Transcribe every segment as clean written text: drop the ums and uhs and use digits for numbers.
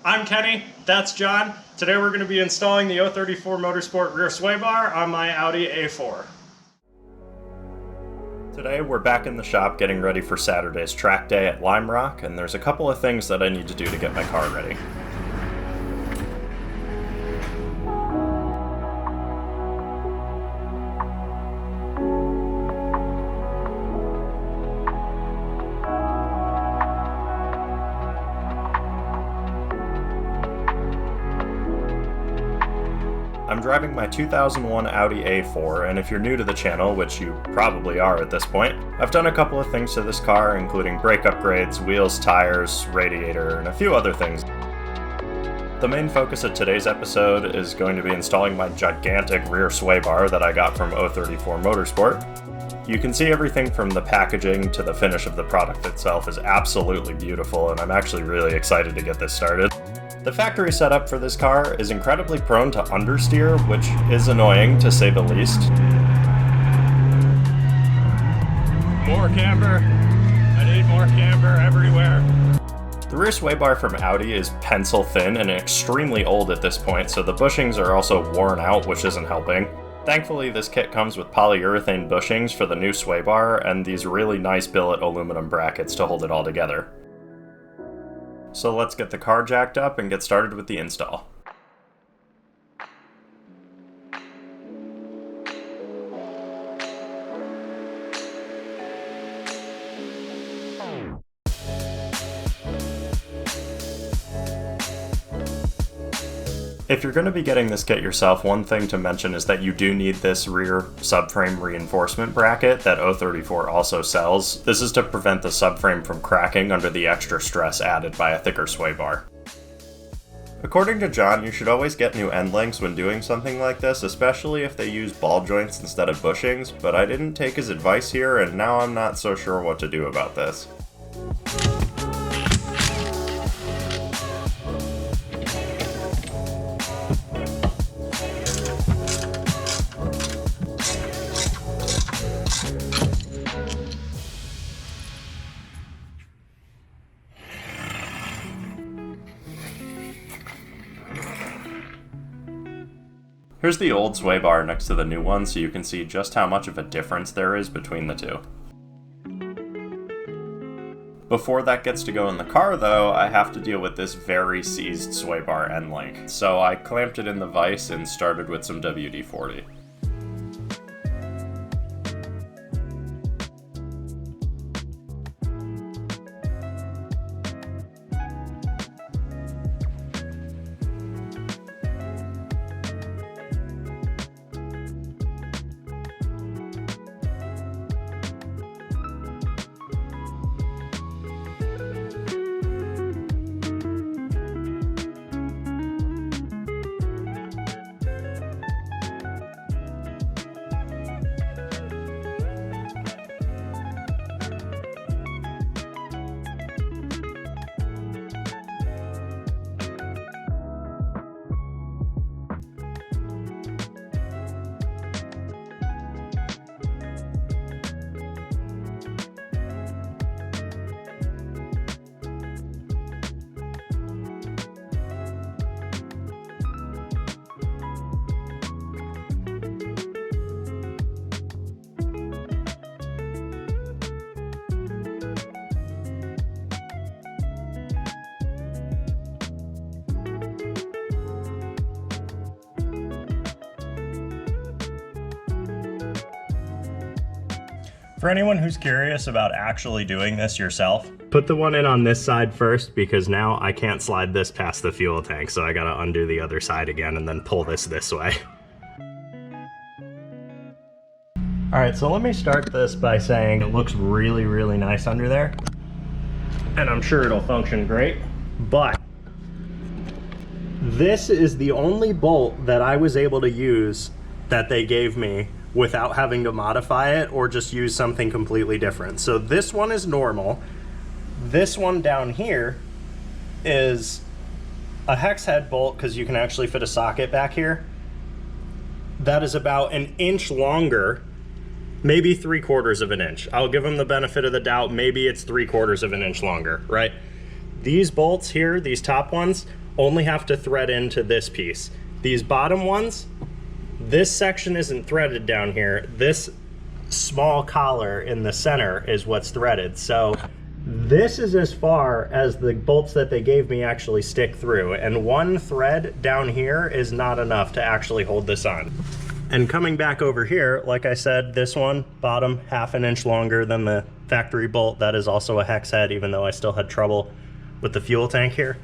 I'm Kenny, that's John. Today we're going to be installing the 034 Motorsport rear sway bar on my Audi A4. Today we're back in the shop getting ready for Saturday's track day at Lime Rock, and there's a couple of things that I need to do to get my car ready. I'm driving my 2001 Audi A4, and if you're new to the channel, which you probably are at this point, I've done a couple of things to this car, including brake upgrades, wheels, tires, radiator, and a few other things. The main focus of today's episode is going to be installing my gigantic rear sway bar that I got from 034 Motorsport. You can see everything from the packaging to the finish of the product itself is absolutely beautiful, and I'm actually really excited to get this started. The factory setup for this car is incredibly prone to understeer, which is annoying to say the least. More camber. I need more camber everywhere. The rear sway bar from Audi is pencil thin and extremely old at this point, so the bushings are also worn out, which isn't helping. Thankfully, this kit comes with polyurethane bushings for the new sway bar and these really nice billet aluminum brackets to hold it all together. So let's get the car jacked up and get started with the install. If you're going to be getting this kit yourself, one thing to mention is that you do need this rear subframe reinforcement bracket that 034 also sells. This is to prevent the subframe from cracking under the extra stress added by a thicker sway bar. According to John, you should always get new end links when doing something like this, especially if they use ball joints instead of bushings, but I didn't take his advice here and now I'm not so sure what to do about this. Here's the old sway bar next to the new one so you can see just how much of a difference there is between the two. Before that gets to go in the car though, I have to deal with this very seized sway bar end link. So I clamped it in the vise and started with some WD-40. For anyone who's curious about actually doing this yourself, put the one in on this side first because now I can't slide this past the fuel tank, so I gotta undo the other side again and then pull this way. Alright, so let me start this by saying it looks really, really nice under there. And I'm sure it'll function great, but this is the only bolt that I was able to use that they gave me without having to modify it or just use something completely different. So this one is normal. This one down here is a hex head bolt because you can actually fit a socket back here. That is about an inch longer, maybe 3/4 of an inch. I'll give them the benefit of the doubt. Maybe it's 3/4 of an inch longer, right? These bolts here, these top ones, only have to thread into this piece. These bottom ones, this section isn't threaded down here. This small collar in the center is what's threaded. So this is as far as the bolts that they gave me actually stick through, and one thread down here is not enough to actually hold this on. And coming back over here, like I said, this one, bottom, 1/2 inch longer than the factory bolt. That is also a hex head, even though I still had trouble with the fuel tank here.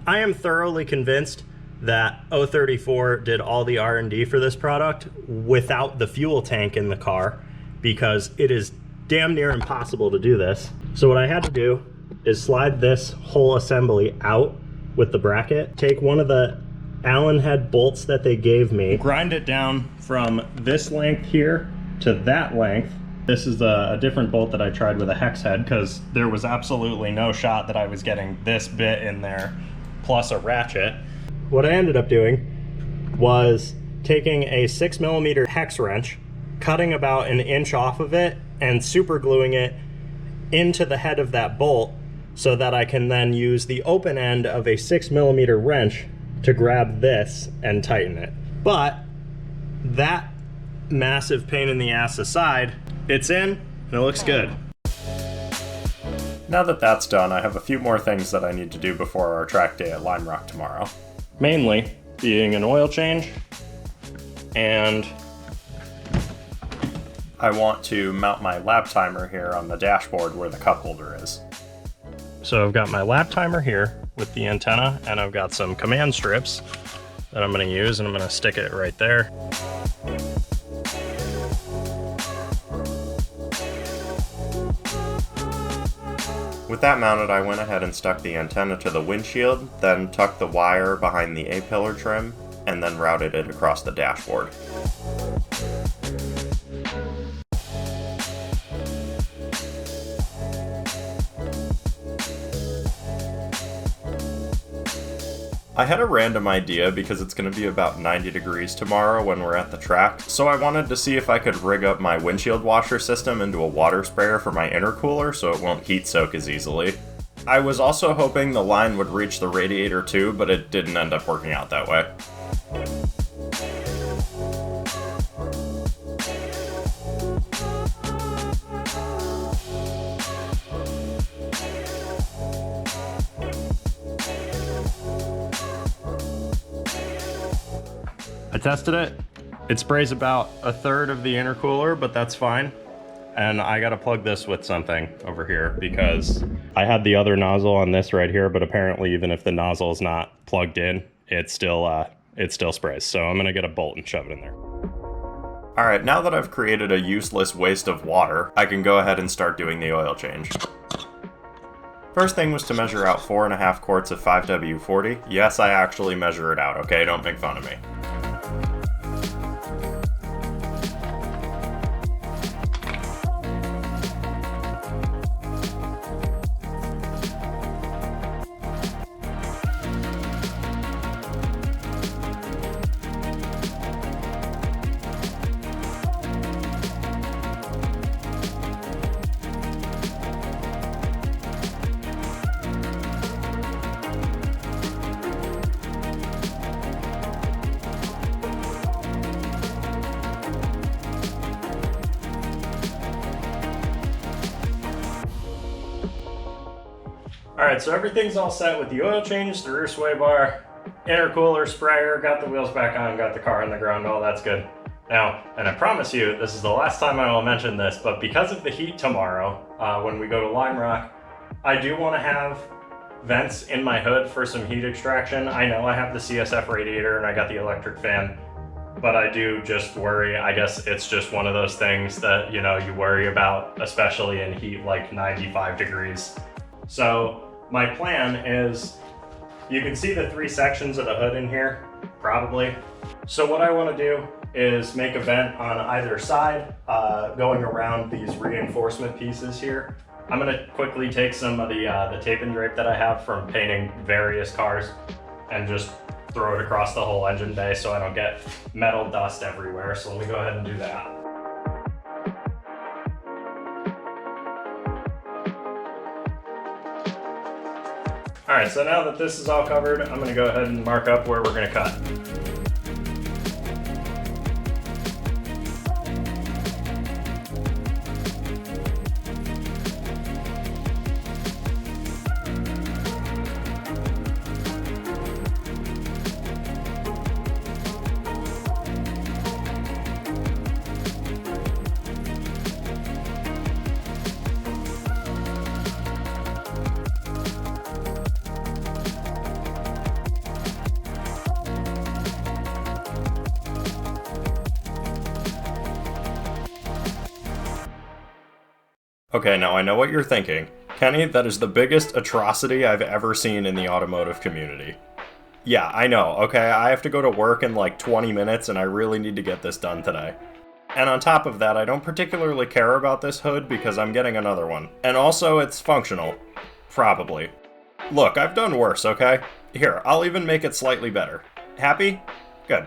I am thoroughly convinced that 034 did all the R&D for this product without the fuel tank in the car, because it is damn near impossible to do this. So what I had to do is slide this whole assembly out with the bracket, take one of the Allen head bolts that they gave me, grind it down from this length here to that length. This is a different bolt that I tried with a hex head, because there was absolutely no shot that I was getting this bit in there plus a ratchet. What I ended up doing was taking a 6mm hex wrench, cutting about 1 inch off of it, and super gluing it into the head of that bolt so that I can then use the open end of a 6mm wrench to grab this and tighten it. But that massive pain in the ass aside, it's in and it looks good. Now that that's done, I have a few more things that I need to do before our track day at Lime Rock tomorrow. Mainly being an oil change, and I want to mount my lap timer here on the dashboard where the cup holder is. So I've got my lap timer here with the antenna, and I've got some command strips that I'm going to use, and I'm going to stick it right there. With that mounted, I went ahead and stuck the antenna to the windshield, then tucked the wire behind the A-pillar trim, and then routed it across the dashboard. I had a random idea because it's going to be about 90 degrees tomorrow when we're at the track, so I wanted to see if I could rig up my windshield washer system into a water sprayer for my intercooler so it won't heat soak as easily. I was also hoping the line would reach the radiator too, but it didn't end up working out that way. I tested it. It sprays about 1/3 of the intercooler, but that's fine. And I gotta plug this with something over here because I had the other nozzle on this right here, but apparently even if the nozzle is not plugged in, it still sprays. So I'm gonna get a bolt and shove it in there. All right, now that I've created a useless waste of water, I can go ahead and start doing the oil change. First thing was to measure out 4.5 quarts of 5W40. Yes, I actually measure it out, okay? Don't make fun of me. Alright, so everything's all set with the oil change, the rear sway bar, intercooler, sprayer, got the wheels back on, got the car on the ground, all that's good. Now, and I promise you, this is the last time I will mention this, but because of the heat tomorrow, when we go to Lime Rock, I do want to have vents in my hood for some heat extraction. I know I have the CSF radiator and I got the electric fan, but I do just worry. I guess it's just one of those things that, you know, you worry about, especially in heat like 95 degrees. So my plan is, you can see the 3 sections of the hood in here, probably. So what I want to do is make a vent on either side, going around these reinforcement pieces here. I'm going to quickly take some of the tape and drape that I have from painting various cars and just throw it across the whole engine bay so I don't get metal dust everywhere. So let me go ahead and do that. Alright, so now that this is all covered, I'm going to go ahead and mark up where we're going to cut. Okay, now I know what you're thinking. Kenny, that is the biggest atrocity I've ever seen in the automotive community. Yeah, I know, okay, I have to go to work in like 20 minutes and I really need to get this done today. And on top of that, I don't particularly care about this hood because I'm getting another one. And also, it's functional. Probably. Look, I've done worse, okay? Here, I'll even make it slightly better. Happy? Good.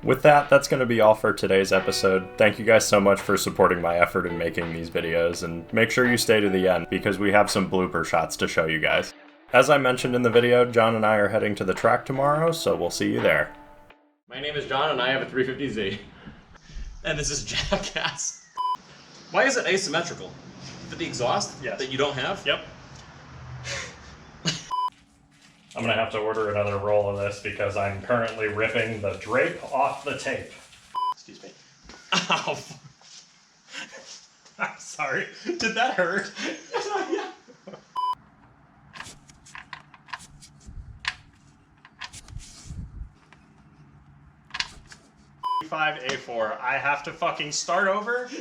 With that, that's going to be all for today's episode. Thank you guys so much for supporting my effort in making these videos, and make sure you stay to the end because we have some blooper shots to show you guys. As I mentioned in the video, John and I are heading to the track tomorrow, so we'll see you there. My name is John and I have a 350Z. And this is Jackass. Why is it asymmetrical? For the exhaust? Yes. That you don't have? Yep. I'm gonna have to order another roll of this because I'm currently ripping the drape off the tape. Excuse me. Ow. I'm sorry. Did that hurt? Yeah. 5A4. I have to fucking start over?